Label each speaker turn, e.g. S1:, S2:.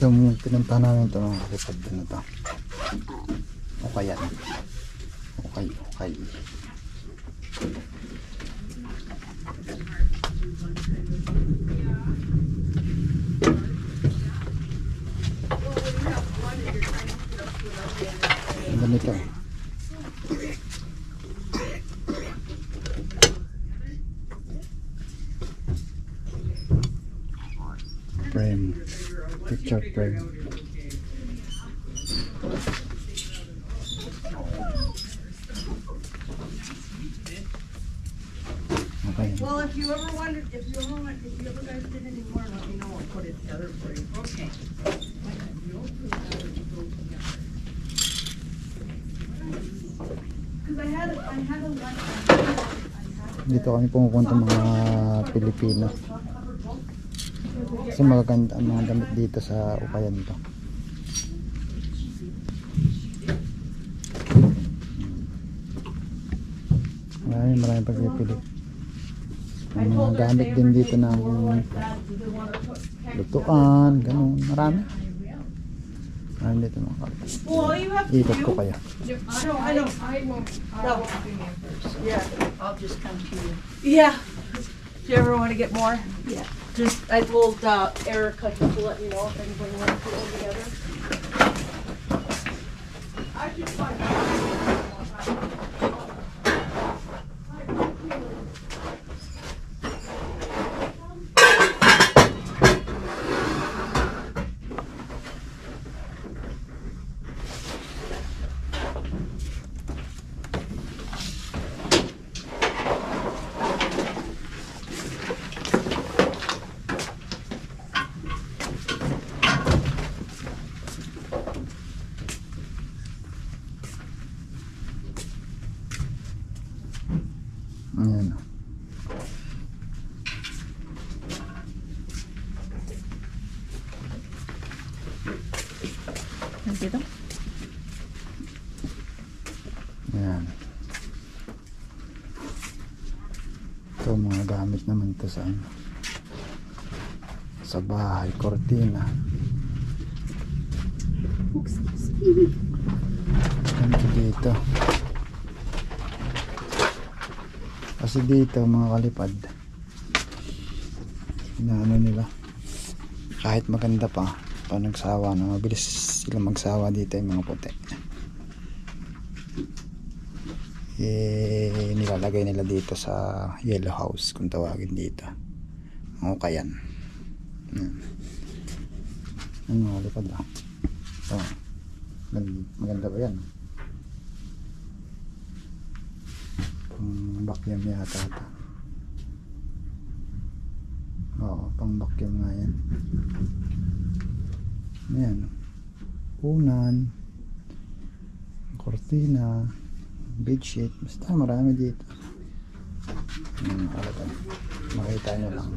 S1: Yung pinuntahan namin ito mga kalipad na ito. Okay yan. Okay. Ang ganito. Frame. Picture frame. Okay.
S2: Well, if you ever guys did any more, let me know. I'll put it together for you. Okay.
S1: Dito kami pumupunta mga Pilipino. Kasi magaganda ang mga damit dito sa Ukayan to. Marami pagpipili. May mga gamit din dito ng lutuan, ganun, marami dito mga kapatid. Ikot ko kaya.
S2: I know. No. Yeah. I'll just come to you. Yeah. Do you ever want to get more? Yeah. Just I told Erica to let me know if anybody wants to put it together. I just find
S1: Ayan.
S2: dito?
S1: Ayan. Ito mga gamit naman to sa bahay, cortina. Ganito dito. Kasi dito mga kalipad, inaano nila, kahit maganda pa nagsawa na, mabilis sila magsawa dito yung mga puti. Nilalagay nila dito sa yellow house kung tawagin dito. Okay yan. Ano mga kalipad maganda ba yan? Pang vacuum yata ito. Oo, pang vacuum nga yan. Ayan. Unan, cortina, bedsheet, basta marami dito. Makita nyo lang.